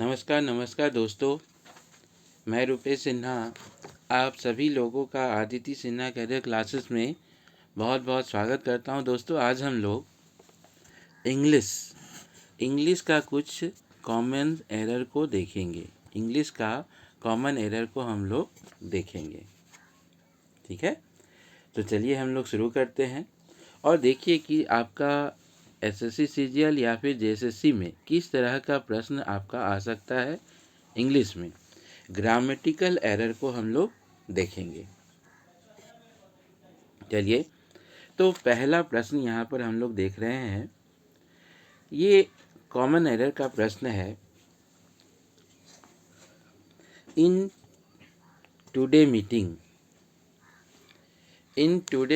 नमस्कार नमस्कार दोस्तों, मैं रुपेश सिन्हा आप सभी लोगों का आदित्य सिन्हा कैरियर क्लासेस में बहुत बहुत स्वागत करता हूं। दोस्तों, आज हम लोग इंग्लिश का कुछ कॉमन एरर को देखेंगे। इंग्लिश का कॉमन एरर को हम लोग देखेंगे, ठीक है। तो चलिए हम लोग शुरू करते हैं और देखिए कि आपका एसएससी सीजीएल या फिर जेएसएससी में किस तरह का प्रश्न आपका आ सकता है। इंग्लिश में ग्रामेटिकल एरर को हम लोग देखेंगे। चलिए, तो पहला प्रश्न यहाँ पर हम लोग देख रहे हैं। ये कॉमन एरर का प्रश्न है। In today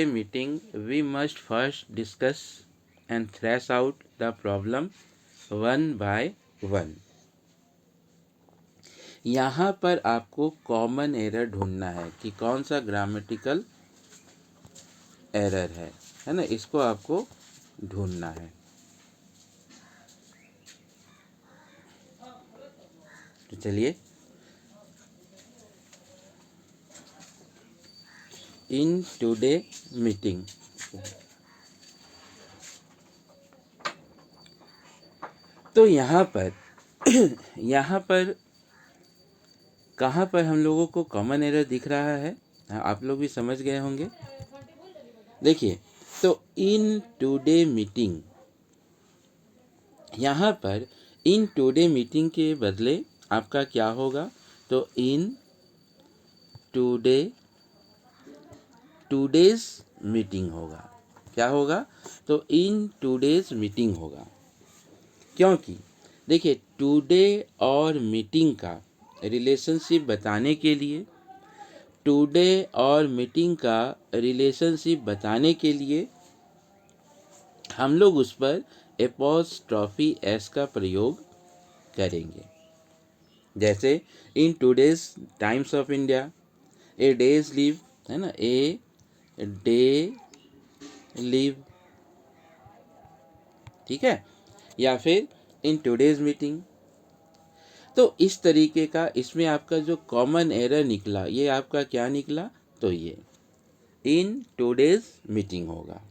meeting we must first discuss and thrash out the problem one by one. यहाँ पर आपको कॉमन एरर ढूंढना है कि कौन सा ग्रामेटिकल एरर है ना, इसको आपको ढूंढना है। तो चलिए, इन टुडे मीटिंग, तो यहाँ पर यहाँ पर कहाँ पर हम लोगों को कॉमन एरर दिख रहा है, आप लोग भी समझ गए होंगे। देखिए, तो इन टुडे मीटिंग, यहाँ पर इन टुडे मीटिंग के बदले आपका क्या होगा, तो इन टुडेज मीटिंग होगा। क्या होगा, तो इन टुडेज मीटिंग होगा। क्योंकि देखिए, टुडे और मीटिंग का रिलेशनशिप बताने के लिए हम लोग उस पर एपॉस्ट्रॉफी एस का प्रयोग करेंगे। जैसे in today's times of India, A days leave, है ना, ए डे लीव, ठीक है, या फिर इन टुडेज मीटिंग। तो इस तरीके का इसमें आपका जो कॉमन एरर निकला, ये आपका क्या निकला, तो ये इन टुडेज मीटिंग होगा।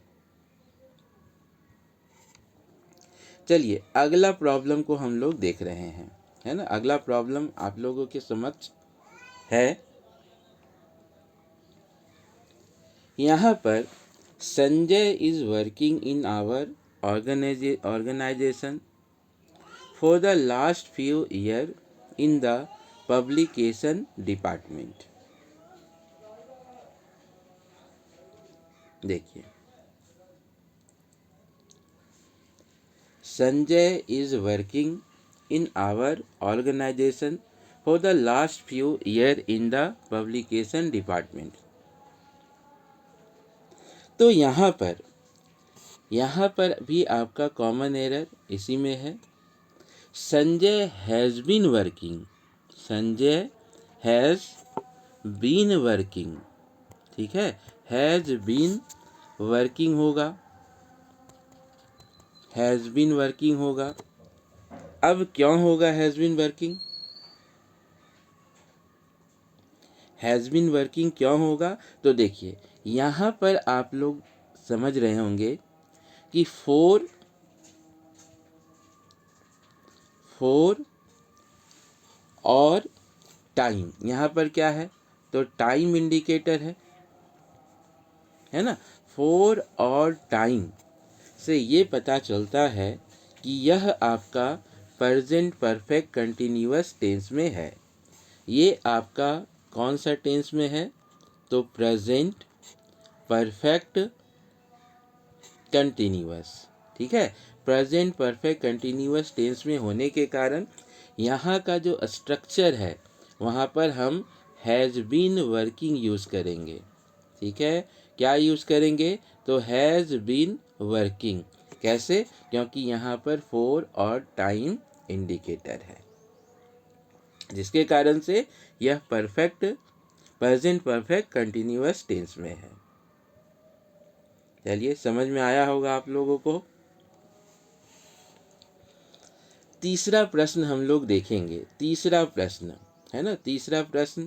चलिए, अगला प्रॉब्लम को हम लोग देख रहे हैं, है ना। अगला प्रॉब्लम आप लोगों के समक्ष है। यहाँ पर Sanjay is working in our organization for the last few year in the publication department. देखिए, Sanjay is working in our organization for the last few year in the publication department. तो यहाँ पर भी आपका कॉमन एरर इसी में है। संजय हैज़ बीन वर्किंग, ठीक है, हैज़ बीन वर्किंग होगा। अब क्यों होगा हैज़ बीन वर्किंग क्यों होगा, तो देखिए, यहाँ पर आप लोग समझ रहे होंगे कि फोर और टाइम, यहाँ पर क्या है, तो टाइम इंडिकेटर है ना। फोर और टाइम से ये पता चलता है कि यह आपका प्रेजेंट परफेक्ट कंटिन्यूअस टेंस में है। ये आपका कौन सा टेंस में है, तो प्रेजेंट परफेक्ट कंटिन्यूअस, ठीक है। प्रेजेंट परफेक्ट कंटिन्यूअस टेंस में होने के कारण यहाँ का जो स्ट्रक्चर है वहाँ पर हम हैज़ बीन वर्किंग यूज़ करेंगे, ठीक है। क्या यूज़ करेंगे, तो हैज़ बीन वर्किंग। कैसे, क्योंकि यहाँ पर फोर और टाइम इंडिकेटर है, जिसके कारण से यह प्रेजेंट परफेक्ट कंटिन्यूअस टेंस में है। चलिए, समझ में आया होगा आप लोगों को। तीसरा प्रश्न हम लोग देखेंगे। तीसरा प्रश्न है ना, तीसरा प्रश्न,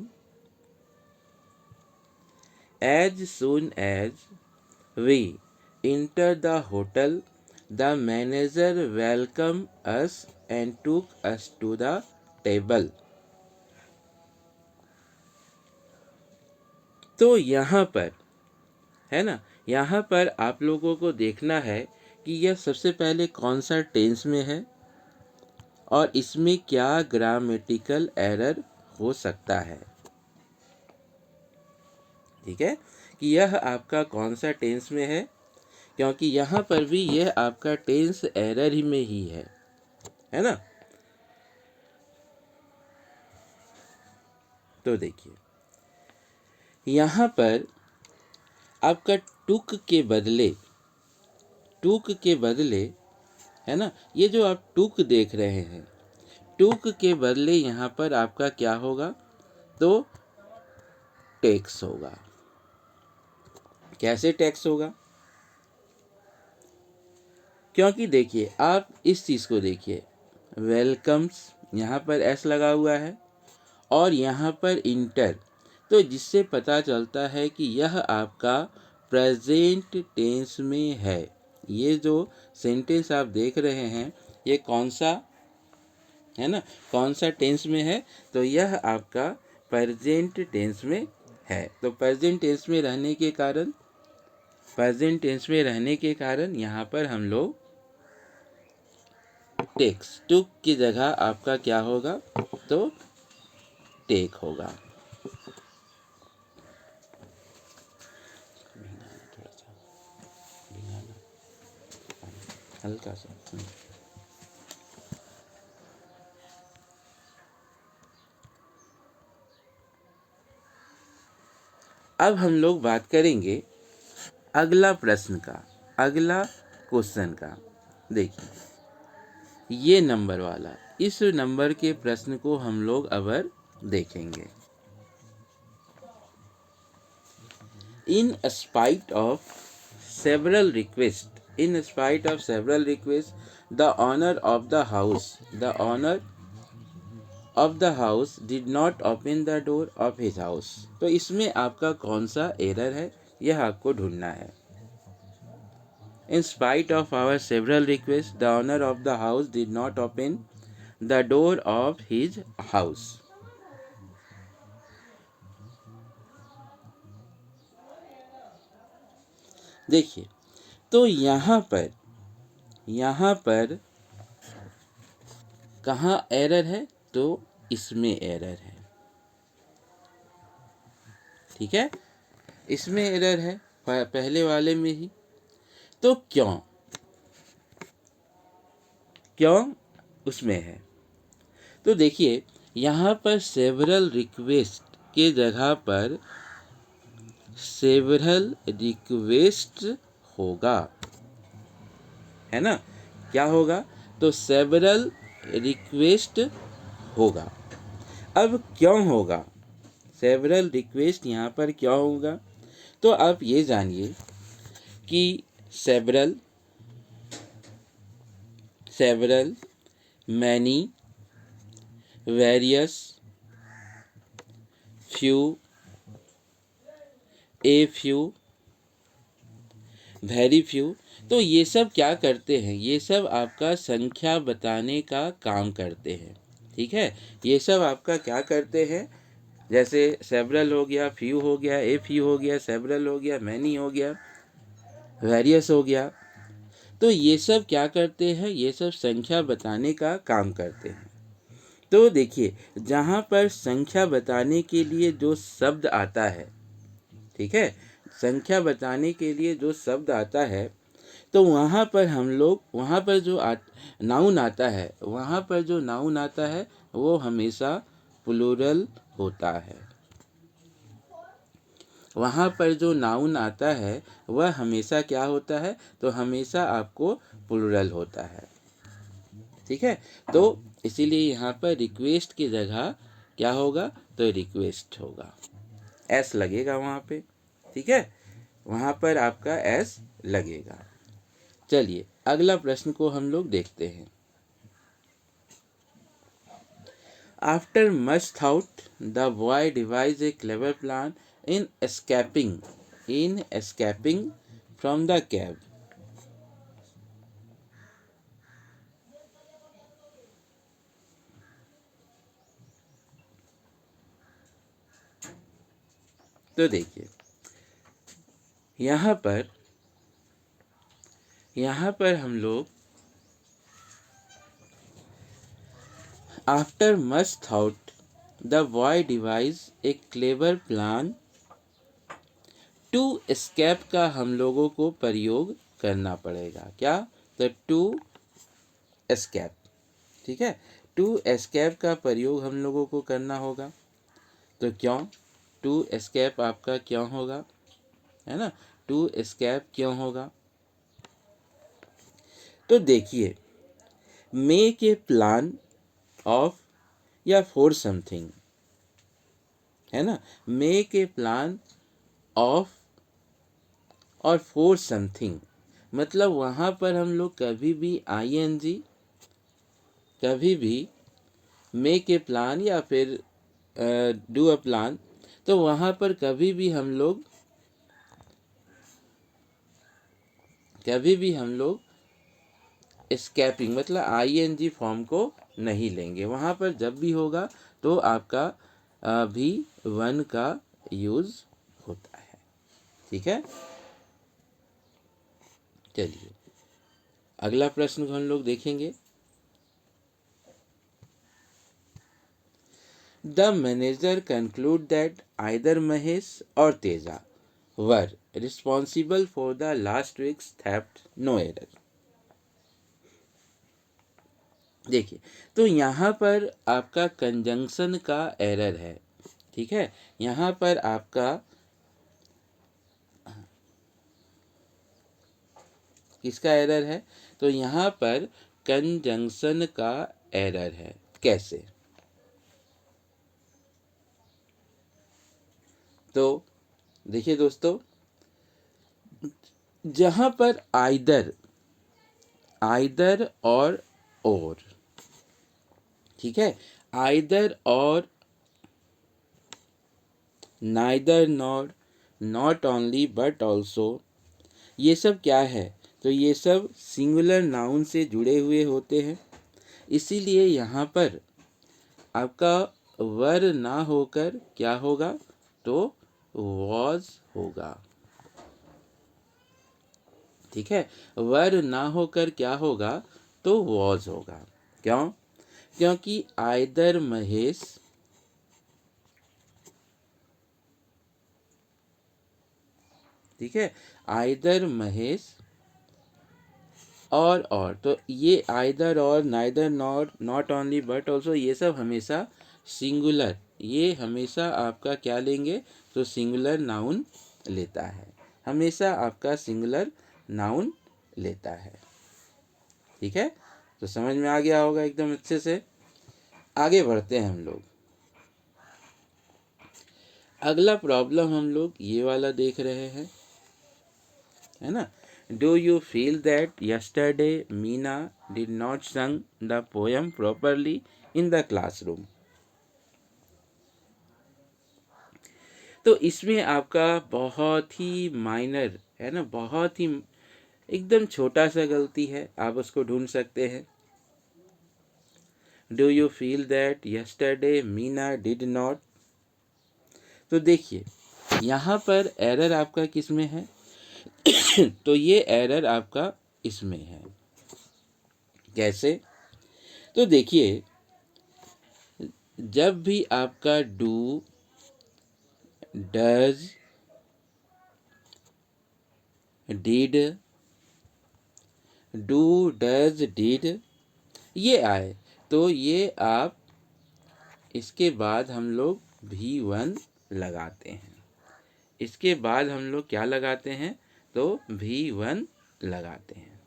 as soon as we enter the hotel the manager welcome us and took us to the table. तो यहाँ पर है ना, यहाँ पर आप लोगों को देखना है कि यह सबसे पहले कौन सा टेंस में है और इसमें क्या ग्रामेटिकल एरर हो सकता है। ठीक है, कि यह आपका कौन सा टेंस में है, क्योंकि यहाँ पर भी यह आपका टेंस एरर ही में ही है ना। तो देखिए यहाँ पर आपका टुक के बदले है ना, ये जो आप टुक देख रहे हैं, टुक के बदले यहाँ पर आपका क्या होगा, तो टेक्स होगा। कैसे टेक्स होगा, क्योंकि देखिए आप इस चीज़ को देखिए, वेलकम्स यहाँ पर एस लगा हुआ है और यहाँ पर इंटर, तो जिससे पता चलता है कि यह आपका प्रेजेंट टेंस में है। ये जो सेंटेंस आप देख रहे हैं ये कौन सा है ना, कौन सा टेंस में है, तो यह आपका प्रेजेंट टेंस में है। तो प्रेजेंट टेंस में रहने के कारण यहाँ पर हम लोग टेक्स, टुक की जगह आपका क्या होगा, तो टेक होगा। हल्का सा अब हम लोग बात करेंगे अगला प्रश्न का, अगला क्वेश्चन का। देखिए ये नंबर वाला, इस नंबर के प्रश्न को हम लोग अब देखेंगे। In spite of several requests, the owner of the house did not open the door of his house। तो इसमें आपका कौन सा एरर है, यह आपको ढूंढना है। In spite of our several requests, the owner of the house did not open the door of his house। देखिए तो यहाँ पर कहाँ एरर है, तो इसमें एरर है। ठीक है, इसमें एरर है पहले वाले में ही। तो क्यों उसमें है, तो देखिए यहाँ पर सेवरल रिक्वेस्ट के जगह पर सेवरल रिक्वेस्ट होगा, है ना। क्या होगा, तो सेवरल रिक्वेस्ट होगा। अब क्यों होगा सेवरल रिक्वेस्ट, यहाँ पर क्यों होगा, तो आप ये जानिए कि several, many, various, few, a few, very few, तो ये सब क्या करते हैं, ये सब आपका संख्या बताने का काम करते हैं। ठीक है, ये सब आपका क्या करते हैं, जैसे सेवरल हो गया, फ्यू हो गया, ए फ्यू हो गया, सेवरल हो गया, मैनी हो गया, वेरियस हो गया, तो ये सब क्या करते हैं, ये सब संख्या बताने का काम करते हैं। तो देखिए जहाँ पर संख्या बताने के लिए जो शब्द आता है, ठीक है, संख्या बताने के लिए जो शब्द आता है, तो वहाँ पर हम लोग, वहाँ पर जो नाउन आता है, वहाँ पर जो नाउन आता है वो हमेशा प्लूरल होता है। वहाँ पर जो नाउन आता है वह हमेशा क्या होता है, तो हमेशा आपको प्लूरल होता है। ठीक है, तो इसीलिए यहाँ पर रिक्वेस्ट की जगह क्या होगा, तो रिक्वेस्ट होगा, एस लगेगा वहाँ पे। ठीक है, वहाँ पर आपका एस लगेगा। चलिए अगला प्रश्न को हम लोग देखते हैं। After much thought the boy devise a clever plan in escaping from the cab. तो देखिए यहाँ पर हम लोग after much thought the boy devise a clever plan to escape का हम लोगों को प्रयोग करना पड़ेगा। क्या? तो टू एस्केप, ठीक है, टू एस्केप का प्रयोग हम लोगों को करना होगा। तो क्यों टू एस्केप आपका क्यों होगा, है ना, टू एस्केप क्यों होगा? तो देखिए, मेक ए प्लान ऑफ या फॉर समथिंग, है ना, मेक ए प्लान ऑफ और फॉर समथिंग, मतलब वहाँ पर हम लोग कभी भी आईएनजी, कभी भी मेक ए प्लान या फिर डू अ प्लान, तो वहाँ पर कभी भी हम लोग एस्केपिंग मतलब आईएनजी फॉर्म को नहीं लेंगे। वहाँ पर जब भी होगा तो आपका भी वन का यूज़ होता है, ठीक है। चलिए अगला प्रश्न को हम लोग देखेंगे। The manager conclude that either Mahesh or Teja were responsible for the last weeks theft, no error. देखिए, तो यहाँ पर आपका कंजंक्शन का एरर है, ठीक है, यहाँ पर आपका किसका एरर है? तो यहाँ पर कंजंक्शन का एरर है। कैसे? तो देखिए दोस्तों, जहाँ पर आइदर और, ठीक है, आइदर और, neither nor, not only but also, ये सब क्या है? तो ये सब सिंगुलर नाउन से जुड़े हुए होते हैं। इसीलिए यहाँ पर आपका वर ना होकर क्या होगा? तो वॉज होगा, ठीक है, वर ना होकर क्या होगा? तो वॉज होगा। क्यों? क्योंकि आइदर महेश ठीक है, आइदर महेश और तो ये आइदर और, neither not, not only but also, ये सब हमेशा सिंगुलर, ये हमेशा आपका क्या लेंगे? तो सिंगुलर नाउन लेता है, हमेशा आपका सिंगुलर नाउन लेता है, ठीक है। तो समझ में आ गया होगा एकदम अच्छे से। आगे बढ़ते हैं हम लोग। अगला प्रॉब्लम हम लोग ये वाला देख रहे हैं, है ना। Do you feel that yesterday Meena did not संग the poem properly in the classroom? तो इसमें आपका बहुत ही माइनर, है ना, बहुत ही एकदम छोटा सा गलती है, आप उसको ढूंढ सकते हैं। Do you feel that yesterday Meena did not, तो देखिए यहाँ पर एरर आपका किस में है? तो ये एरर आपका इसमें है। कैसे? तो देखिए, जब भी आपका do, does, did, do, does, did ये आए, तो ये आप इसके बाद हम लोग V1 लगाते हैं। इसके बाद हम लोग क्या लगाते हैं? तो V1 लगाते हैं।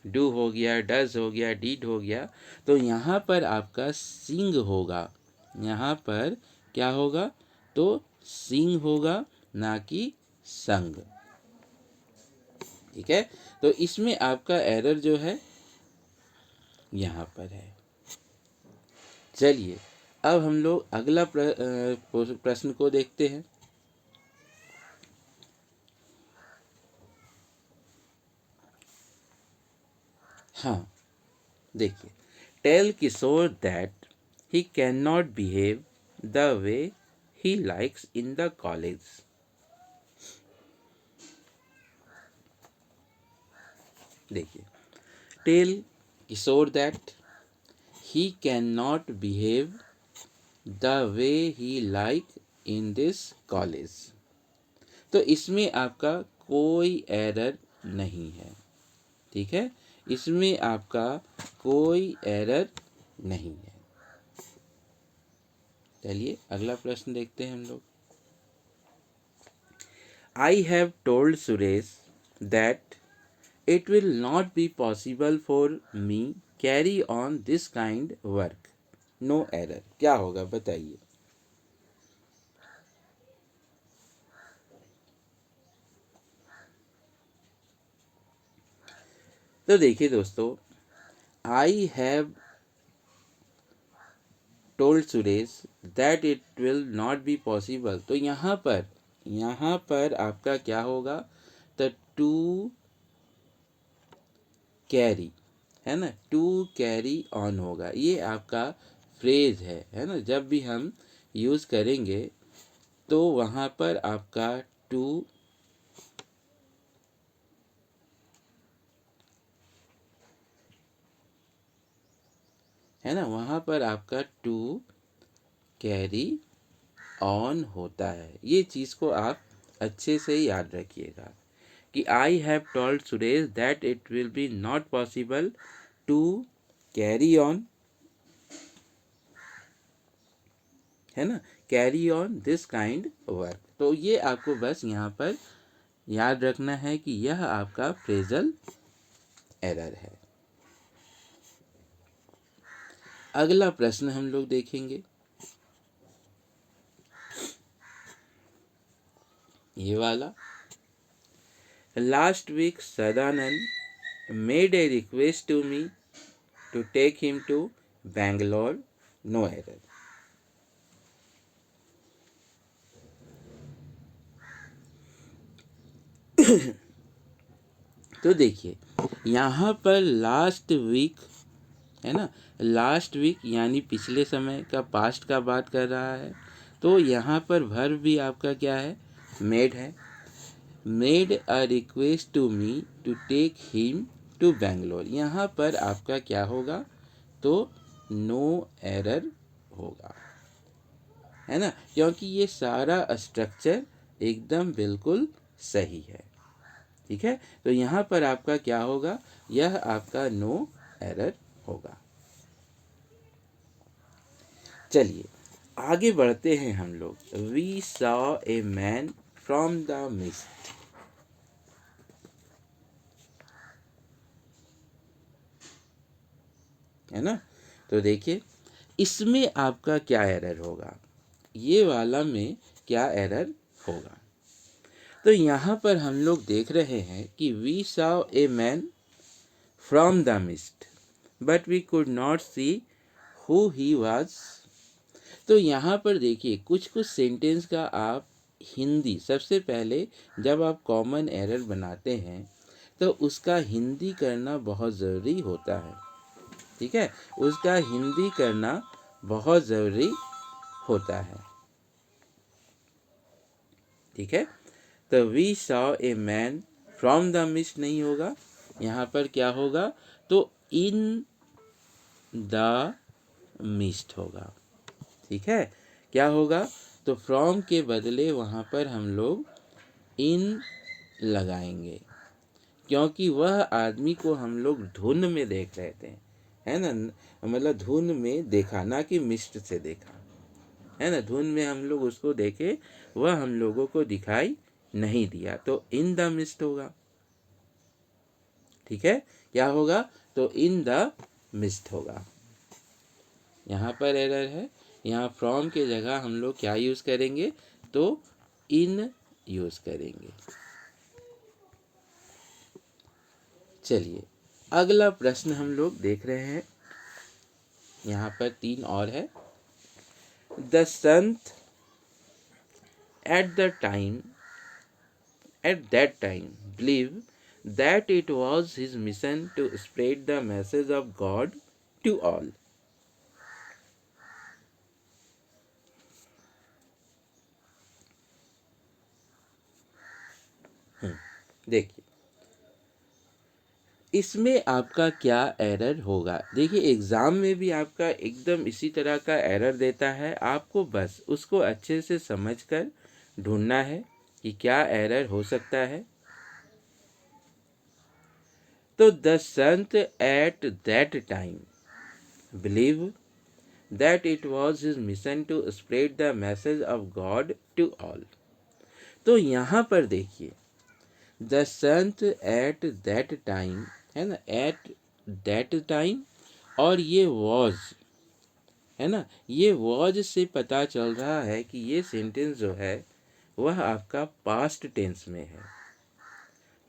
डू हो गया, डज हो गया, डिड हो गया, तो यहाँ पर आपका सिंग होगा। यहाँ पर क्या होगा? तो सिंग होगा, ना कि संग, ठीक है। तो इसमें आपका एरर जो है यहाँ पर है। चलिए अब हम लोग अगला प्रश्न को देखते हैं। हाँ, देखिए, tell Kishore that he can not behave the way he likes in the college. देखिए, tell Kishore that he can not behave the way he like in this college. तो इसमें आपका कोई एरर नहीं है, ठीक है, इसमें आपका कोई एरर नहीं है। चलिए अगला प्रश्न देखते हैं हम लोग। I have told Suresh that it will not be possible for me carry on this kind work, no error. क्या होगा बताइए। तो देखिए दोस्तों, I have told Suresh that it will not be possible, तो यहाँ पर आपका क्या होगा, तो टू कैरी, है ना, टू कैरी ऑन होगा। ये आपका फ्रेज है ना, जब भी हम यूज़ करेंगे तो वहाँ पर आपका टू, है ना, वहाँ पर आपका टू कैरी ऑन होता है। ये चीज़ को आप अच्छे से याद रखिएगा कि I have told Suresh that it will be not possible to carry on, है ना, carry on this kind work. तो ये आपको बस यहाँ पर याद रखना है कि यह आपका फ्रेजल एरर है। अगला प्रश्न हम लोग देखेंगे, ये वाला। Last week Sadanand made a request to me to take him to Bangalore, no error. तो देखिए, यहाँ पर लास्ट वीक, है ना, लास्ट वीक यानी पिछले समय का, पास्ट का बात कर रहा है। तो यहाँ पर वर्ब भी आपका क्या है, मेड है। Made a request to me to take him to Bangalore, यहाँ पर आपका क्या होगा, तो नो एरर होगा, है ना, क्योंकि ये सारा स्ट्रक्चर एकदम बिल्कुल सही है, ठीक है। तो यहाँ पर आपका क्या होगा, यह आपका नो एरर होगा। चलिए आगे बढ़ते हैं हम लोग। We saw a man from the mist, है ना। तो देखिए, इसमें आपका क्या एरर होगा, ये वाला में क्या एरर होगा। तो यहाँ पर हम लोग देख रहे हैं कि we saw a man from the mist but we could not see who he was. तो यहाँ पर देखिए, कुछ कुछ सेंटेंस का आप हिंदी, सबसे पहले जब आप कॉमन एरर बनाते हैं तो उसका हिंदी करना बहुत ज़रूरी होता है, ठीक है, उसका हिंदी करना बहुत ज़रूरी होता है, ठीक है। तो we saw a man from the mist नहीं होगा, यहाँ पर क्या होगा, तो इन द मिस्ट होगा, ठीक है। क्या होगा, तो फ्रॉम के बदले वहाँ पर हम लोग इन लगाएंगे, क्योंकि वह आदमी को हम लोग धुन में देख रहे थे, है ना, मतलब धुन में देखा, ना कि मिस्ट से देखा, है ना, धुन में हम लोग उसको देखे, वह हम लोगों को दिखाई नहीं दिया, तो इन द मिस्ट होगा, ठीक है। क्या होगा, तो इन द मिस्ट होगा। यहाँ पर एरर है, यहाँ फ्रॉम के जगह हम लोग क्या यूज़ करेंगे, तो इन यूज़ करेंगे। चलिए अगला प्रश्न हम लोग देख रहे हैं, यहाँ पर 3 और है। The Sant at the time at that time believed that it was his mission to spread the message of God to all. देखिए इसमें आपका क्या एरर होगा। देखिए एग्ज़ाम में भी आपका एकदम इसी तरह का एरर देता है, आपको बस उसको अच्छे से समझकर ढूंढना है कि क्या एरर हो सकता है। तो the Sant at that time believe that it was his mission to spread the message of God to all। तो यहाँ पर देखिए the Sant at that time है ना, एट दैट टाइम, और ये वॉज है ना, ये वॉज से पता चल रहा है कि ये सेंटेंस जो है वह आपका पास्ट टेंस में है।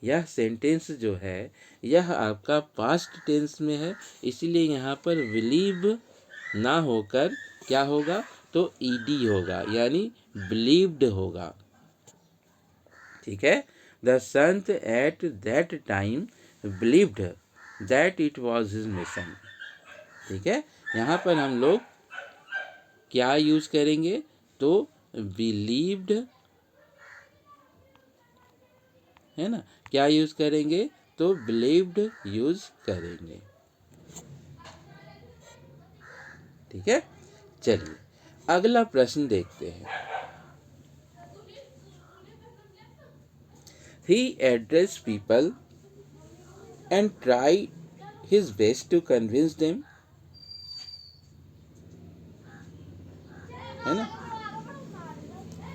यह सेंटेंस जो है यह आपका पास्ट टेंस में है, इसलिए यहाँ पर बिलीव ना होकर क्या होगा, तो ईडी होगा, यानी बिलीव्ड होगा। ठीक है, the Sant at that time believed that it was his mission. ठीक है, यहाँ पर हम लोग क्या यूज करेंगे, तो बिलीव्ड है ना, क्या यूज करेंगे, तो बिलीव्ड यूज करेंगे। ठीक है, चलिए अगला प्रश्न देखते हैं। He addressed people and tried his best to convince them, है ना।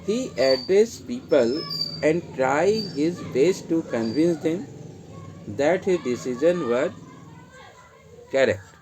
He addressed people and tried his best to convince them that his decision were correct।